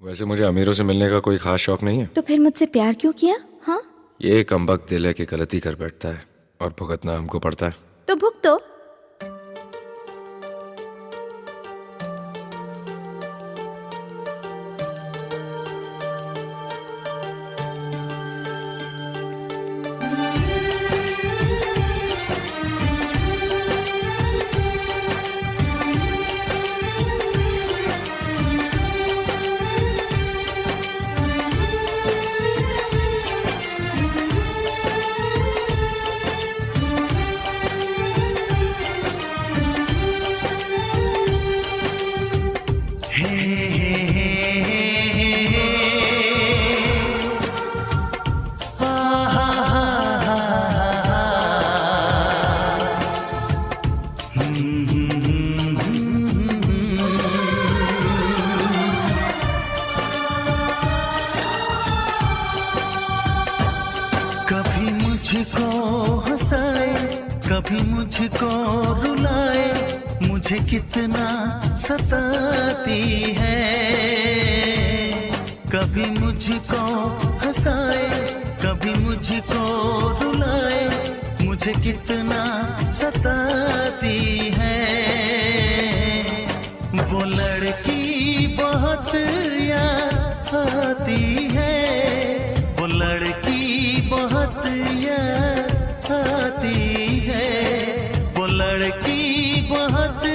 वैसे मुझे अमीरों से मिलने का कोई खास शौक नहीं है। तो फिर मुझसे प्यार क्यों किया? हाँ, ये कमबख्त दिल है कि गलती कर बैठता है और भुगतना हमको पड़ता है। तो भुगतो। कभी मुझको हंसाए, कभी मुझको रुलाए, मुझे कितना सताती है। कभी मुझको हंसाए, कभी मुझको रुलाए, मुझे कितना सताती है। वो लड़की बहुत याद आती है, वो लड़की बहुत याद आती है, वो लड़की बहुत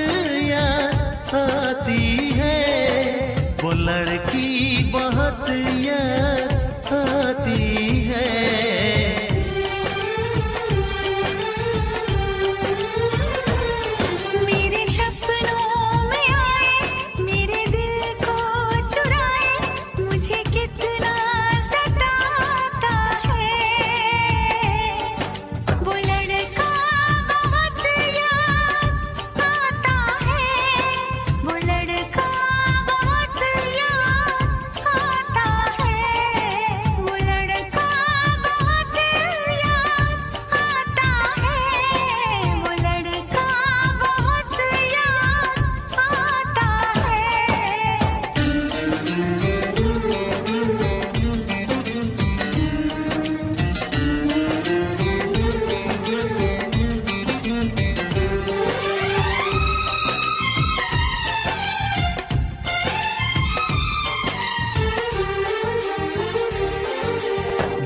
याद आती है, वो लड़की बहुत याद आती है। मेरे सपनों में आए, मेरे दिल को चुराए, मुझे कितना सताता है। वो लड़का बहुत याद आता है, वो लड़का बहुत याद आता है, वो लड़का बहुत याद आता है, वो लड़का बहुत याद आता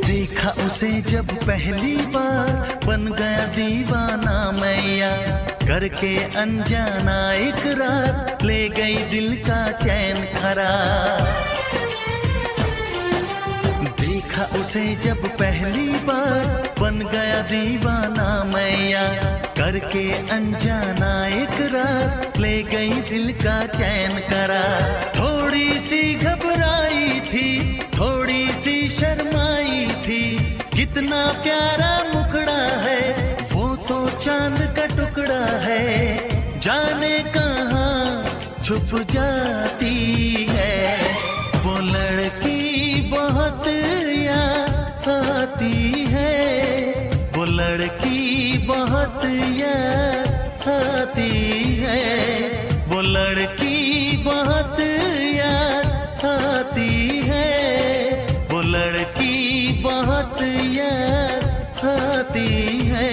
देखा उसे जब पहली बार, बन गया दीवाना मैया, करके अनजाना इकरार, ले गई दिल का चैन करार। देखा उसे जब पहली बार, बन गया दीवाना मैया, करके अनजाना इकरार, ले गई दिल का चैन करार। थोड़ी सी घबराई थी, थोड़ी सी शर्माई थी, कितना प्यारा मुखड़ा है, वो तो चांद का टुकड़ा है, जाने कहाँ छुप जाती है। वो लड़की बहुत याद आती है, वो लड़की बहुत याद आती है, वो लड़की बहुत याद आती है, वो लड़की बहुत याद आती है।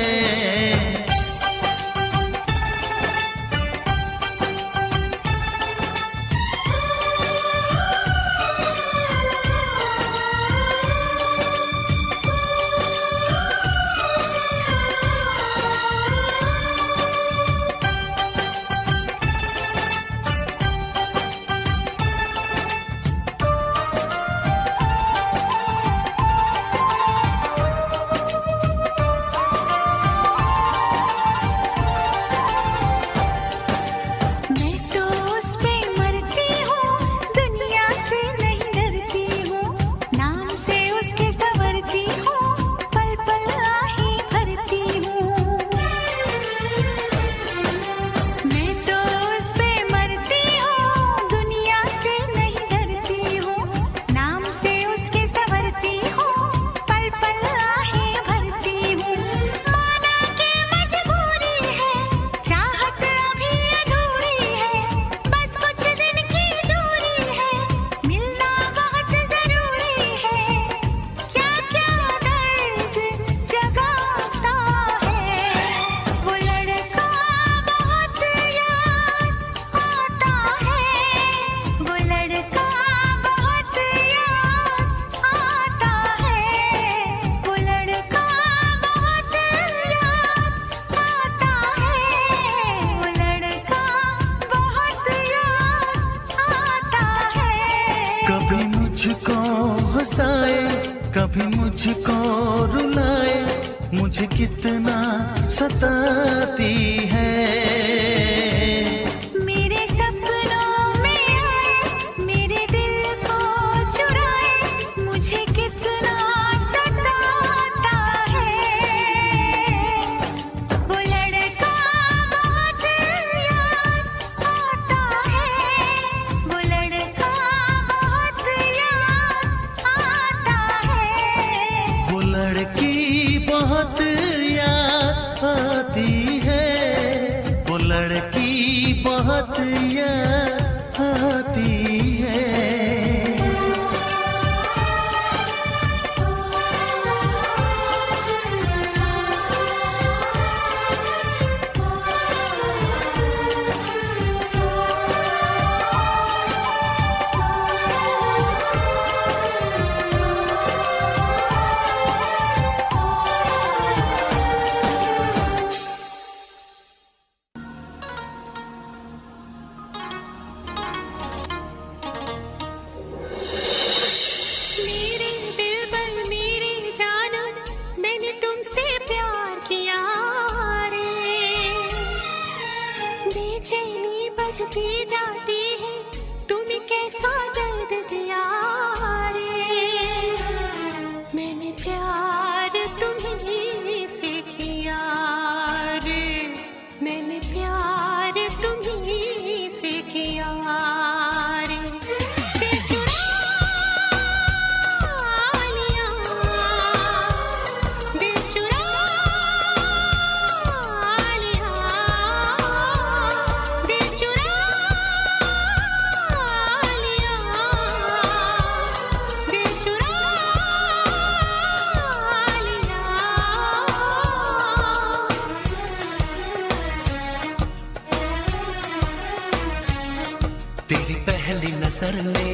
हंसाए, कभी मुझको रुलाए, मुझे कितना सताती है। मेरे सपनों में आए, मेरे दिल को चुराए, मुझे कितना सताता है। वो लड़का बहुत याद आता है, वो लड़का बहुत याद आता है। वो लड़की बहुत याद आती है, वो लड़की बहुत याद आती है। मेरे दिल पर मेरी जाना, मैंने तुमसे प्यार किया रे। बेचैनी बढ़ती जाती है, तूने कैसा दर्द दिया रे। मैंने प्यार तुम्हीं से किया रे, मैंने प्यार तुम्हीं से किया रे। दिल चुरा लिया, दिल चुरा लिया, दिल चुरा लिया, दिल चुरा लिया। तेरी पहली नजर ने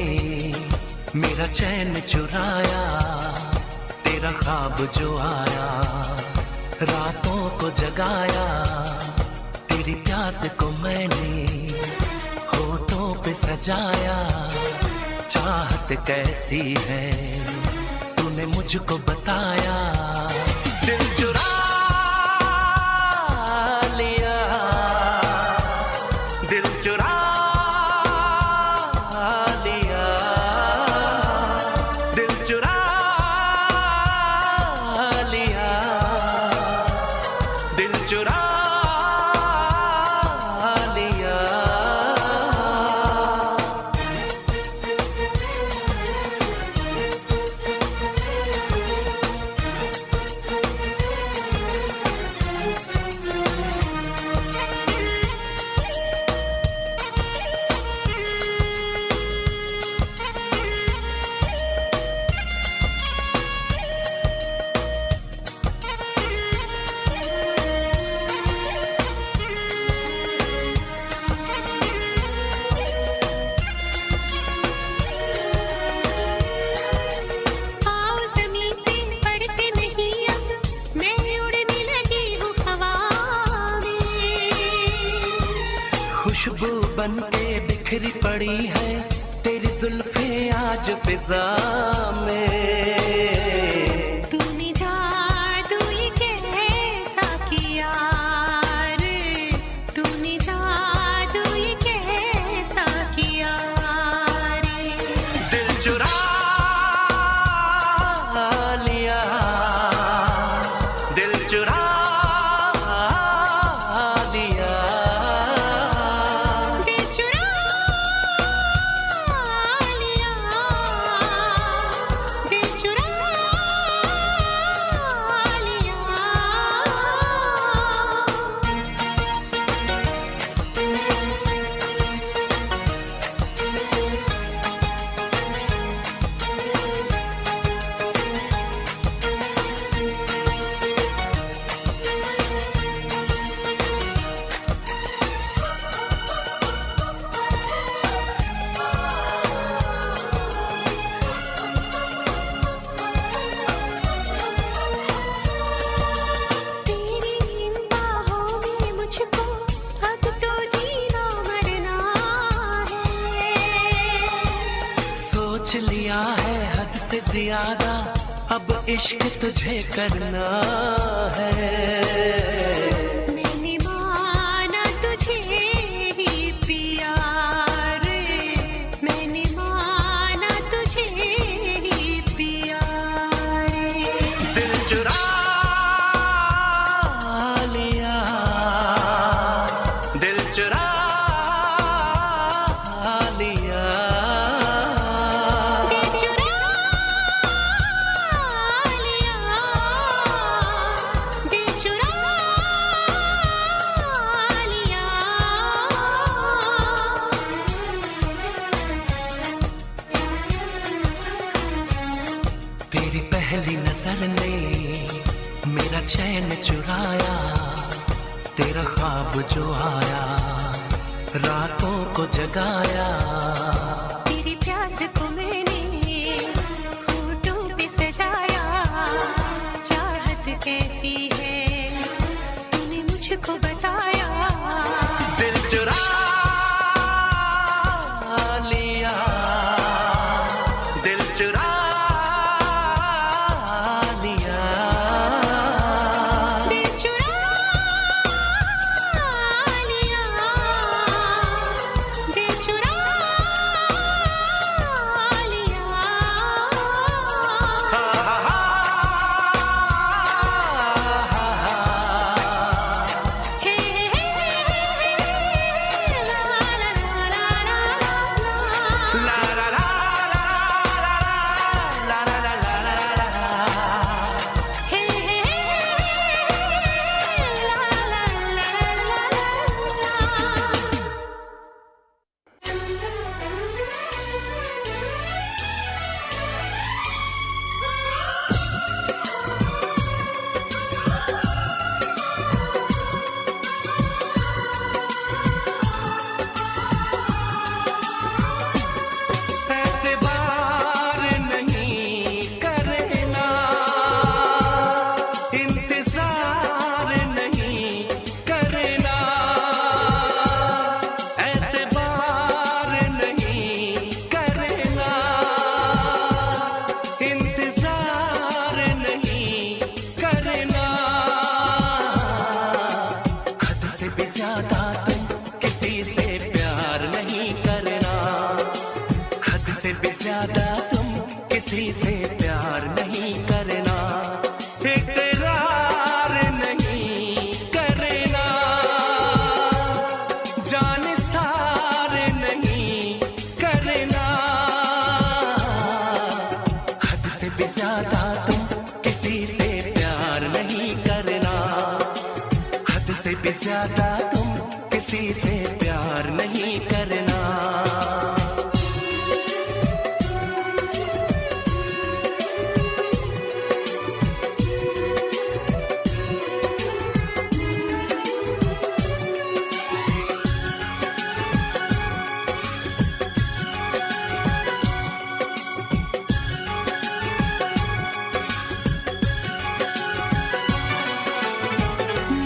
मेरा चैन चुराया, तेरा ख्वाब जो आया रातों को जगाया। तेरी प्यास को मैंने होठों पे सजाया। चाहत कैसी है तूने मुझको बताया। दिल चुरा लिया, दिल चुरा लिया, दिल चुरा लिया, दिल चुरा लिया। आओ ज़मीन पे पड़ते नहीं अब, मैं उड़ने लगी हूँ हवा में। खुशबू बन के बिखरी पड़ी है तेरी जुल्फे आज फिजा में। तूने जादू ये कैसा किया रे, तूने जादू ये कैसा किया रे। दिल चुरा लिया, दिल चुरा लिया, दिल चुरा लिया, दिल चुरा लिया। तेरी इन बाहों में मुझको अब तो जीना मरना है। सोच लिया है हद हद से ज्यादा अब इश्क तुझे करना है। मैंने माना तुझे ही पिया रे, मैंने माना तुझे ही पिया रे। दिल चुरा लिया, दिल चुरा लिया, दिल चुरा लिया, दिल चुरा लिया। तेरी पहली नजर ने मेरा चैन चुराया, तेरा ख्वाब जो आया रातों को जगाया। तेरी प्यास को मैंने होठों पे सजाया, चाहत कैसी है तूने मुझको बताया। दिल चुरा लिया, दिल चुरा लिया, दिल चुरा लिया, दिल चुरा लिया। हे ला ला ला ला ला। ला ला ला ला ला ला ला ला ला ला। हे ला ला ला ला ला। एतबार नहीं करना, इंतजार नहीं करना, एतबार नहीं करना, इंतजार नहीं करना। हद से भी ज्यादा तुम किसी से प्यार नहीं करना, हद से भी ज्यादा तुम किसी से प्यार नहीं करना। इकरार नहीं करना, जान सार नहीं करना। हद से भी ज्यादा तुम किसी से प्यार नहीं करना, हद से भी ज्यादा तुम किसी से प्यार नहीं करना।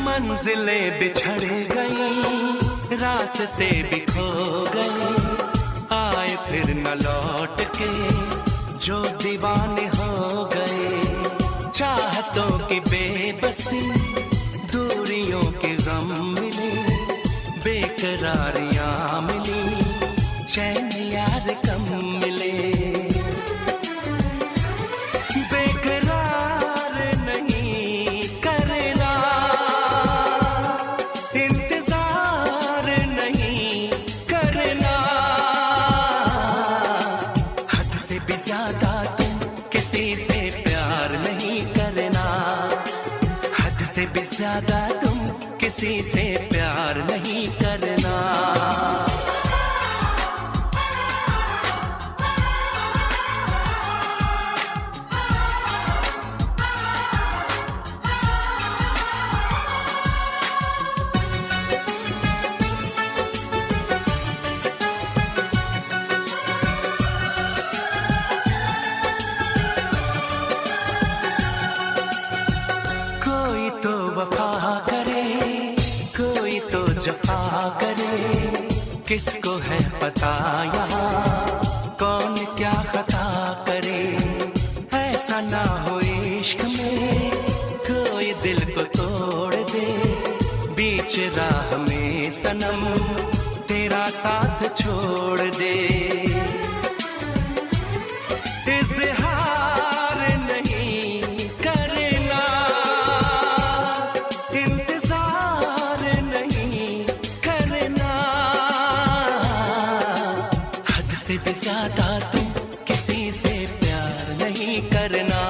मंजिलें बिछड़ गई, रास्ते भी खो गए, आए फिर न लौट के जो दीवाने हो गए। चाहतों की बेबसी, दूरियों के गम मिले, बेकरारियां मिली, चैन यार कम मिले। बेकरार नहीं करना, इंतजार नहीं करना। हद से भी ज्यादा तुम किसी से प्यार नहीं करना, हद से भी ज्यादा तुम किसी से प्यार नहीं करना। कोई तो वफा करे, कोई तो जफा करे, किसको है पता यहाँ कौन क्या खता करे। छोड़ दे। इज़हार नहीं करना, इंतजार नहीं करना। हद से भी ज्यादा तुम किसी से प्यार नहीं करना।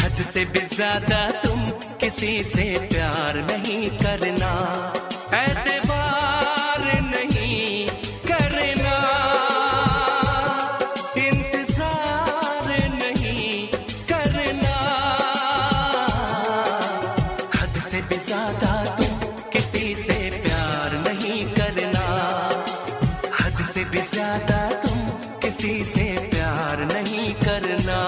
हद से भी ज्यादा तुम किसी से प्यार नहीं करना। एतबार नहीं करना, इंतजार नहीं करना। हद से भी ज्यादा तुम किसी से प्यार नहीं करना। हद से भी ज्यादा तुम किसी से प्यार नहीं करना।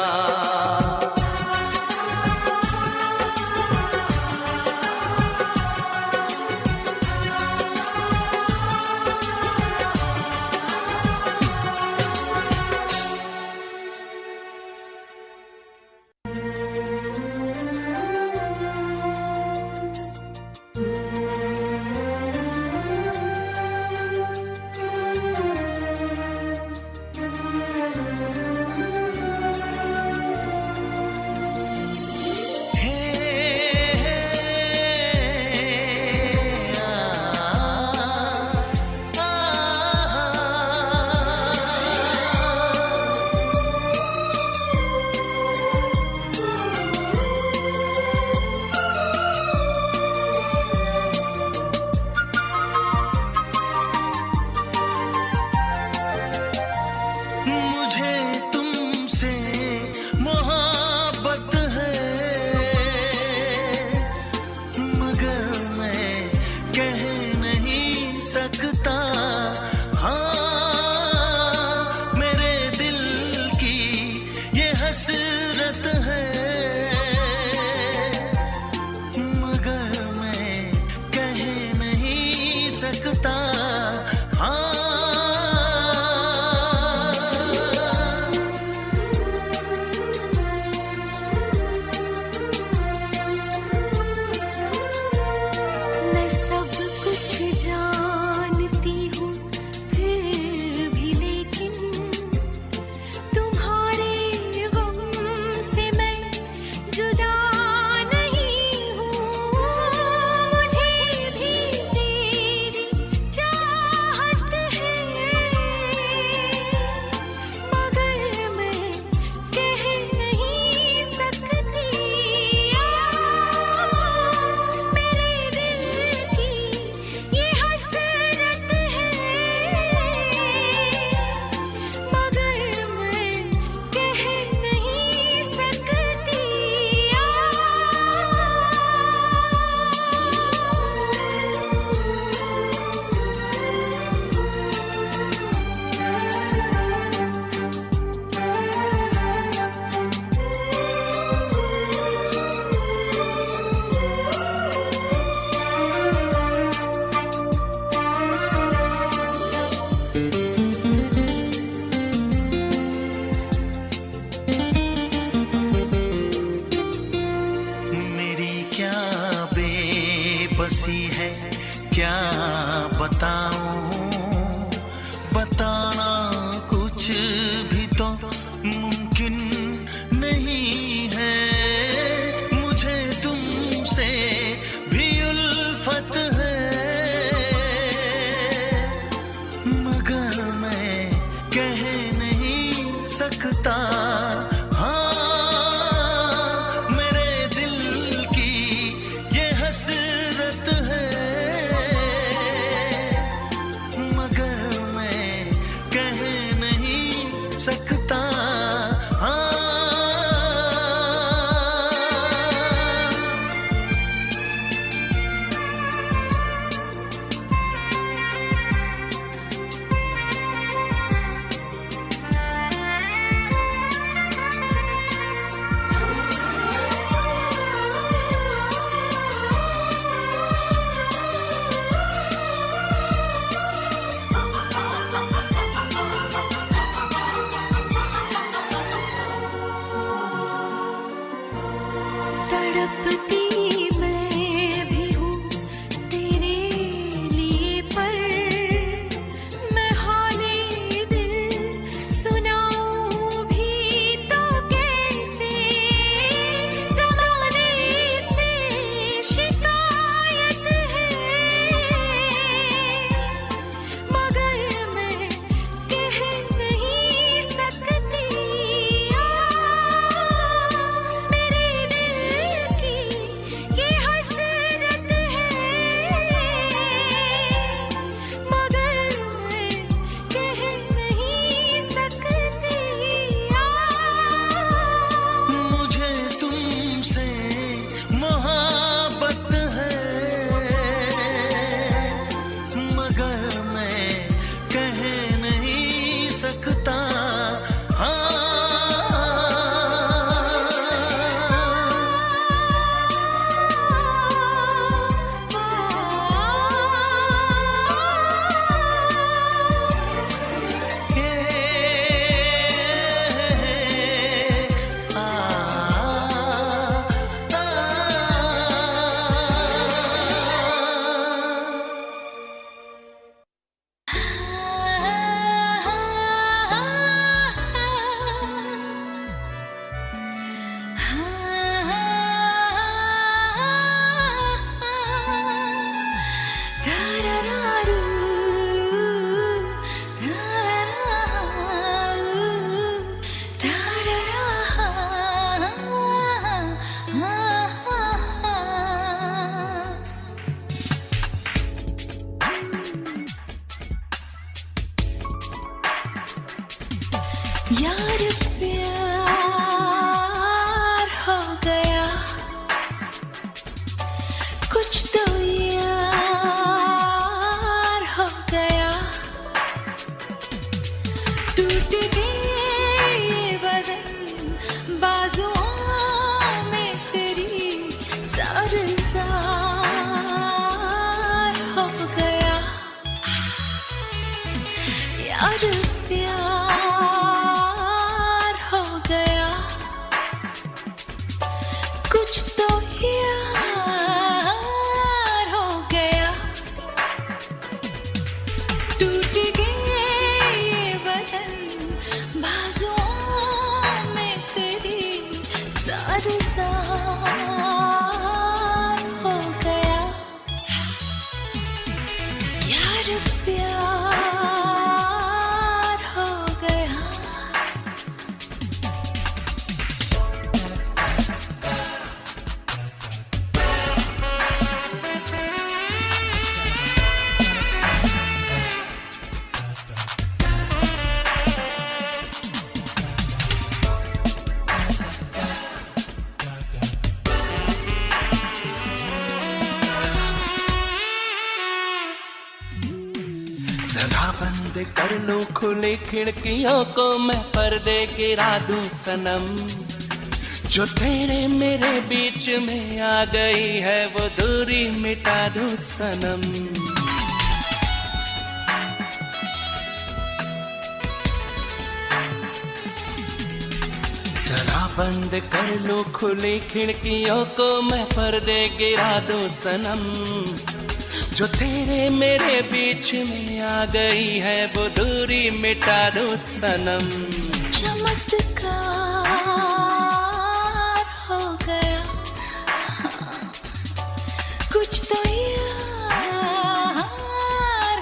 हसरत है, मगर मैं कह नहीं सकता। मैं सब कुछ जानती हूँ फिर भी, लेकिन तुम्हारे गम से मैं जुदा नहीं हूँ। मुझे भी तेरी चाहत है, मगर मैं कह नहीं सकती। मेरे दिल की ये हसरत है, मगर मैं कह नहीं सकती। मेरी क्या बेबसी है, क्या बताऊं। बताना कुछ भी तो मुमकिन नहीं है। मुझे तुमसे भी उल्फत है, मगर मैं कह नहीं सकता। मेरे दिल की ये हसरत है, मगर मैं कह नहीं धारारारू, धारारारू, धारारा, यार प्यार हो गया, कुछ तो यार हो गया, टूट गए ये बदन बाजुओं में तेरी, ज़ार हो गया, यार प्यार हो गया, कुछ तो यार हो गया, टूट गए ये बदन बाजुओं में तेरी, ज़ार हो गया, यार प्यार हो गया। जरा बंद कर लो खुली खिड़कियों को, मैं पर्दे गिरा दूं सनम, जो तेरे मेरे बीच में आ गई है वो दूरी मिटा दूं सनम। जरा बंद कर लो खुली खिड़कियों को, मैं पर्दे गिरा दूं सनम, जो तेरे मेरे बीच में आ गई है वो दूरी मिटा दो सनम। चमत्कार हो गया, कुछ तो यार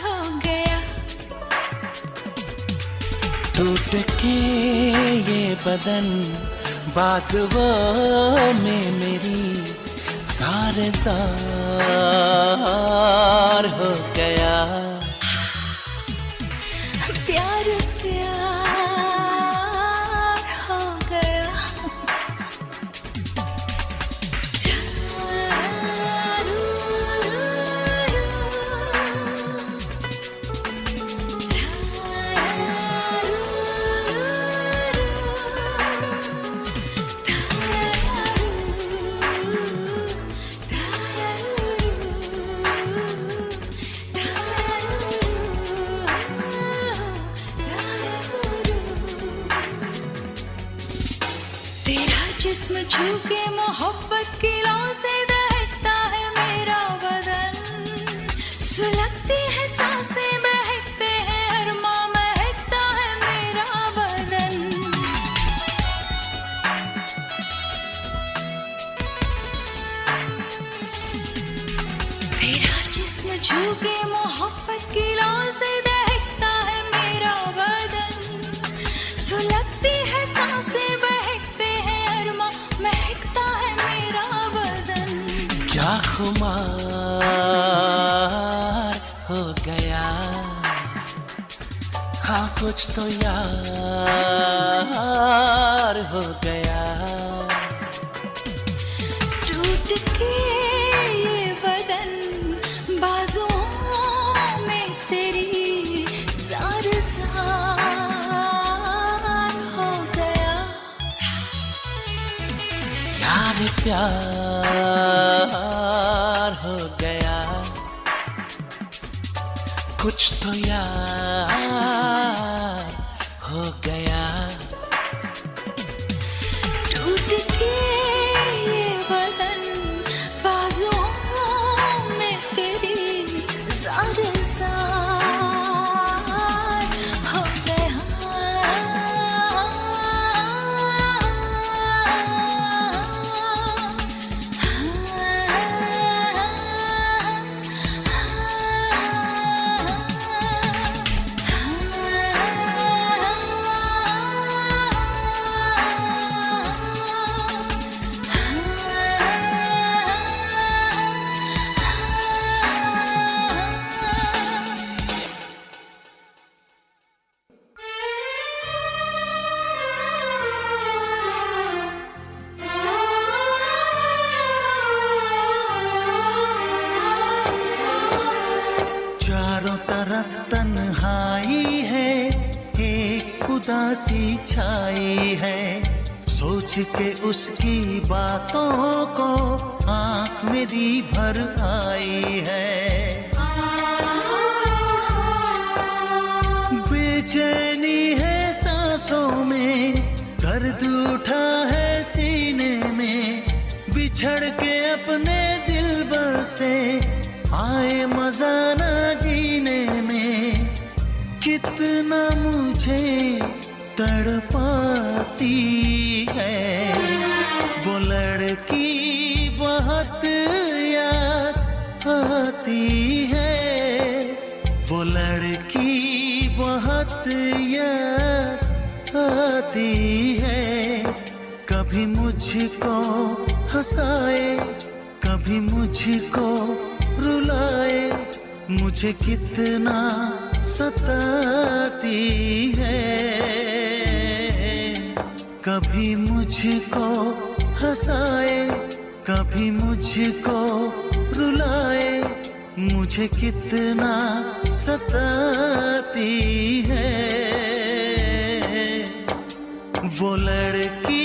हो गया, टूट के ये बदन बाजुओं में मेरी, सारे ज़ार हो गया, प्यार प्यार हो गया। तेरा जिस्म छू के मोहब्बत की लौ से दहकता है मेरा बदन, सुलगती है सांसें बहकते हैं अरमा, महकता है मेरा बदन। तेरा जिस्म छू के मोहब्बत की लौ से दहकता है मेरा बदन, सुलगती है सांसें बहकते हैं अरमा, महकता है मेरा बदन। क्या खुमार हो गया, हाँ कुछ तो यार हो गया, टूट के ये बदन बाजुओं में तेरी, ज़ार हो गया, यार प्यार हो गया, कुछ तो यार हो गया, टूट के ये बदन बाजुओं में तेरी, ज़ार हो गया। चारों तरफ तन्हाई है, एक उदासी छाई है। सोच के उसकी बातों को आंख मेरी भर आई है। बेचैनी है सांसों में, दर्द उठा है सीने में। बिछड़ के अपने दिलबर से आए मजा न जीने में। कितना मुझे तड़पाती है वो लड़की, बहुत याद आती है वो लड़की, बहुत याद आती है। कभी मुझको हंसाए, कभी मुझको रुलाए, मुझे कितना सताती है। कभी मुझको हंसाए, कभी मुझको रुलाए, मुझे कितना सताती है वो लड़की,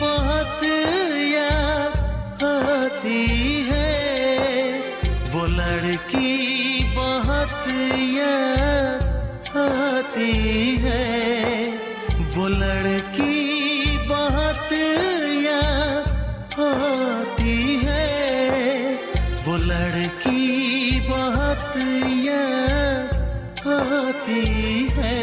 बहुत याद आती है वो लड़की, बहुत याद आती है वो लड़की, बहुत याद आती है वो लड़की, बहुत याद आती है।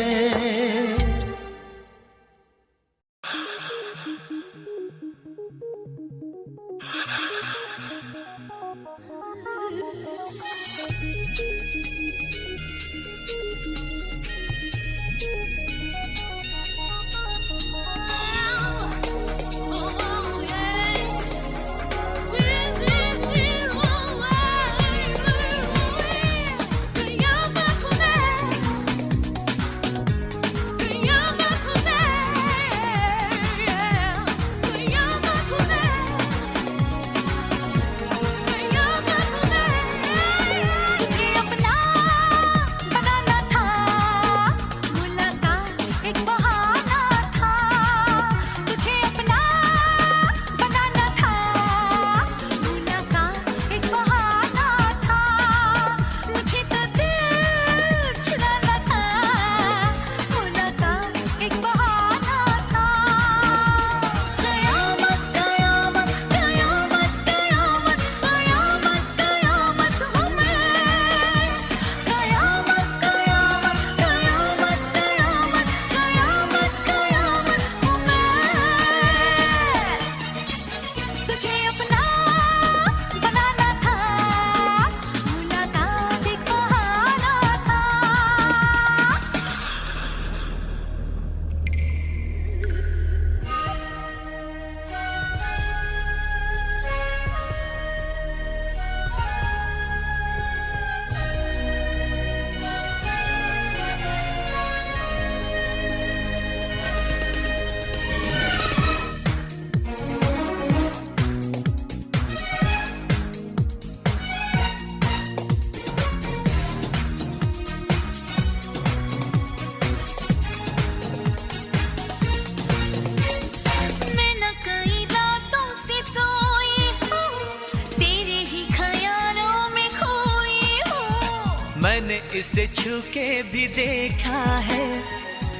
मैंने इसे छू के भी देखा है,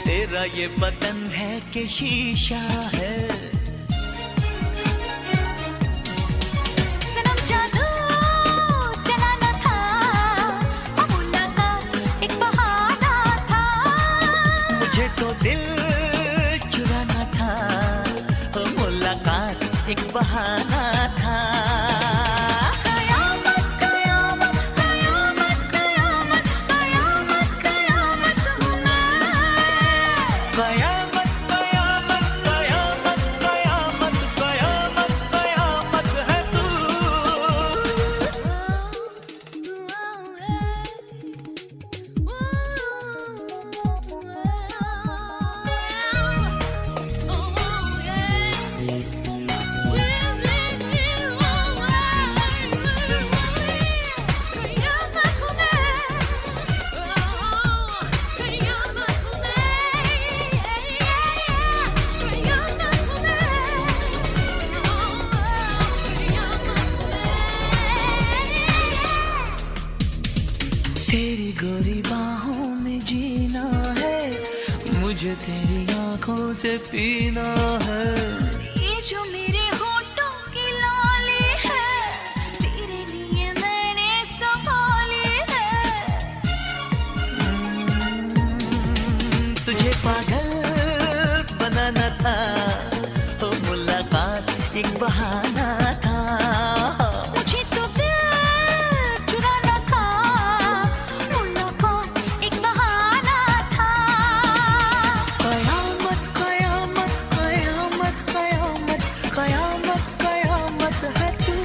तेरा ये बदन है कि शीशा है। सनम जादू चलाना था, मुलाकात एक बहाना था। मुझे तो दिल चुराना था, मुलाकात एक बहाना था। तेरी बाहों में जीना है, मुझे तेरी आंखों से पीना है। ये जो मेरे होठों की लाली है, तेरे लिए मैंने संभाली है। तुझे पागल बनाना था, तो मुलाकात एक बहाना था। मुझे तो दिल चुराना था, मुलाकात एक बहाना था। कयामत कयामत कयामत कयामत कयामत कयामत है तू।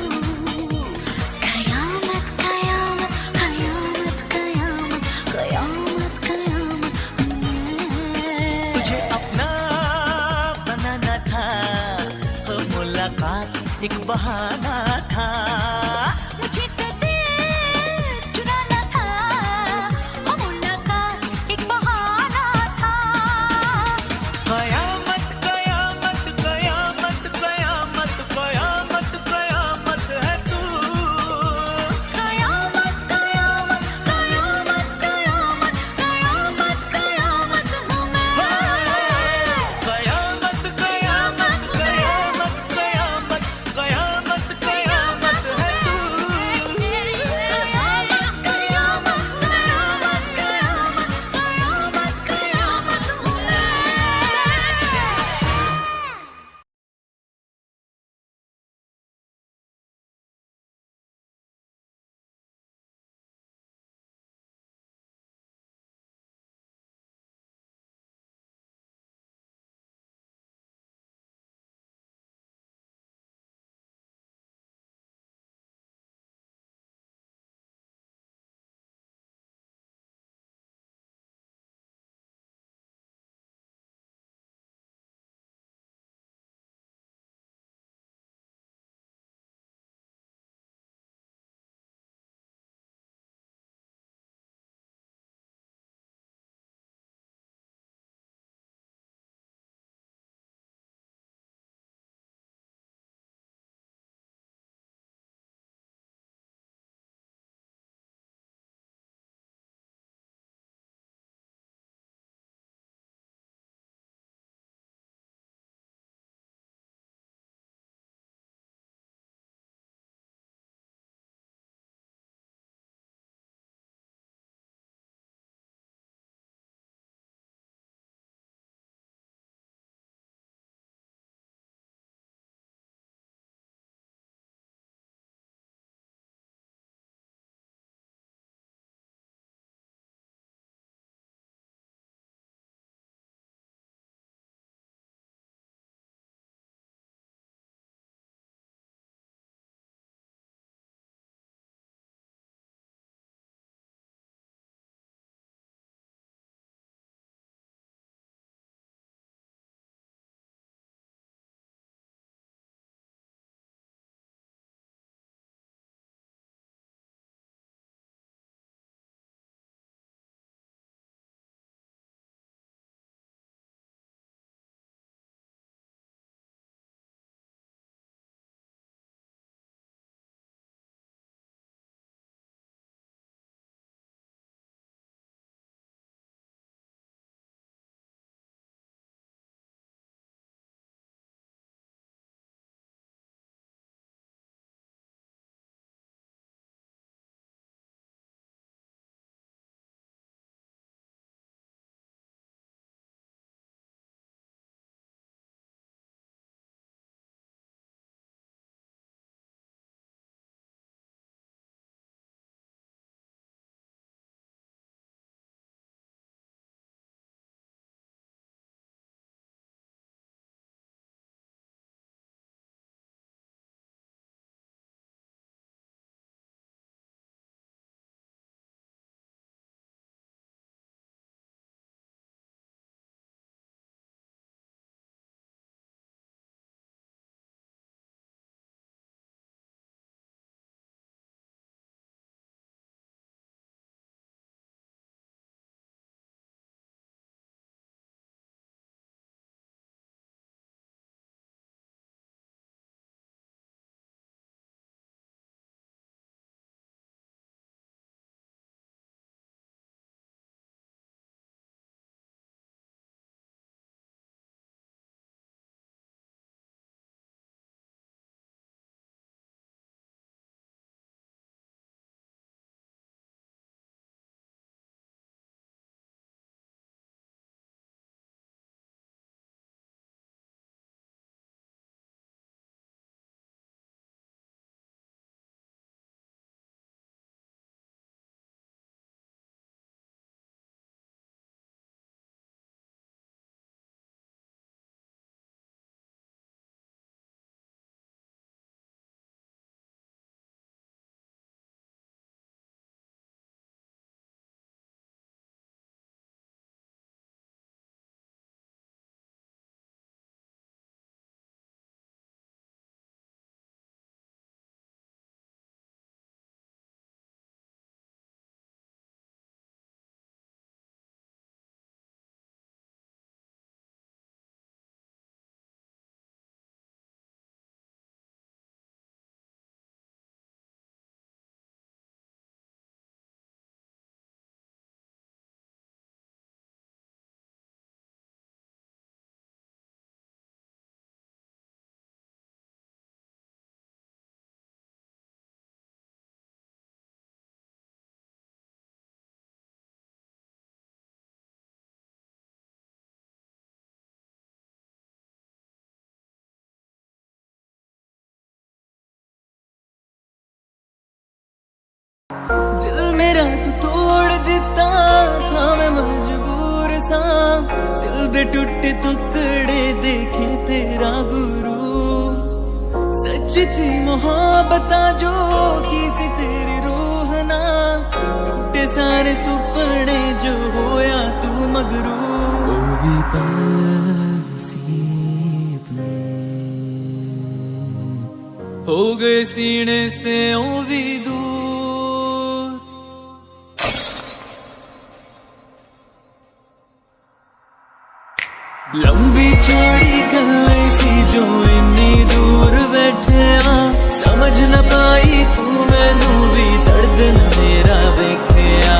कयामत कयामत कयामत कयामत कयामत कयामत तुझे अपना बनाना था, तो मुलाकात एक बहाना था। मुझे तो दिल चुराना था, ओ मुलाकात एक बहाना था। कयामत कयामत कयामत कयामत कयामत कयामत है तू। कयामत कयामत कयामत कयामत कयामत कयामत हूँ मैं। कयामत कयामत कयामत कयामत कयामत कयामत टुकड़े देखे तेरा गुरु। सच थी मोहब्बत जो की सी तेरी रूह ना, टूटे सारे सुपने जो होया तू मगरू। ओ भी हो गए सीने से ओ भी दूर। लंबी चौड़ी गल्लें सी जो इन्नी दूर बैठे आ, समझ न पाई तू मैनू भी दर्द न मेरा वेखिया।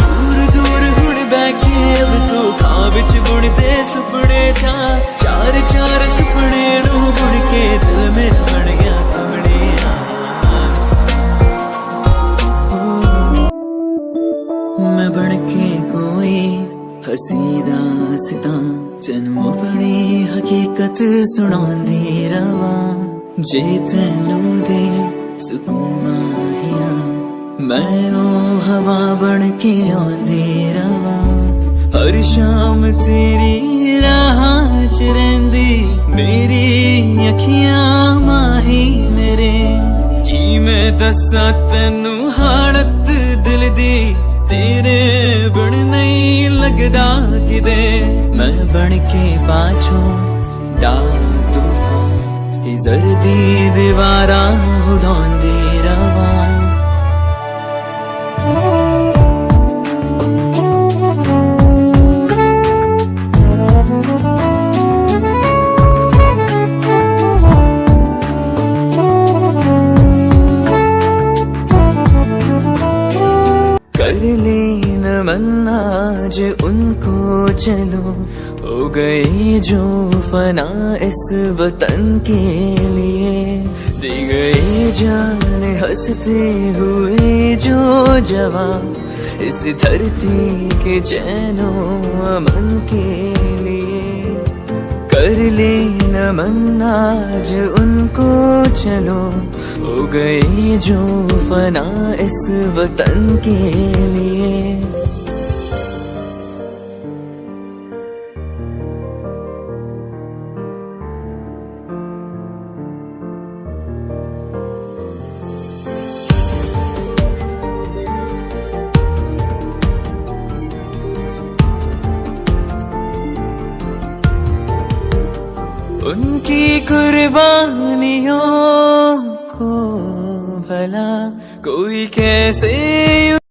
दूर दूर हुण बैठे अब तू खां विच बुणदे सुपने था, चार चार सुपने नू बुण के दिल मेरा बन गया तुमड़िया। मैं बन के कोई हसी दास्तां तेनू अपनी हकीकत सुणांदी रवा। जे तेनू दे सुकून माहिया मैं ओ हवा बन के आंदी रवा। हर शाम तेरी राह च रहिंदी मेरी अखियां माही मेरे। जी मैं दसा तेनू हालत दिल दी, तेरे बिन नहीं लगदा किदे। मैं बन के पाछों डा तूफान ही जर्दी दीवारा उड़ांदी रवा। कर लेन मन्ना जो उनको चलो, हो गए जो फना इस वतन के लिए। दे गए जान हंसते हुए जो जवां इस धरती के चैनो अमन के लिए। कर लेना मन्ना जो उनको चलो, हो गए जो फना इस वतन के लिए। उनकी कुर्बानियों को भला कोई कैसे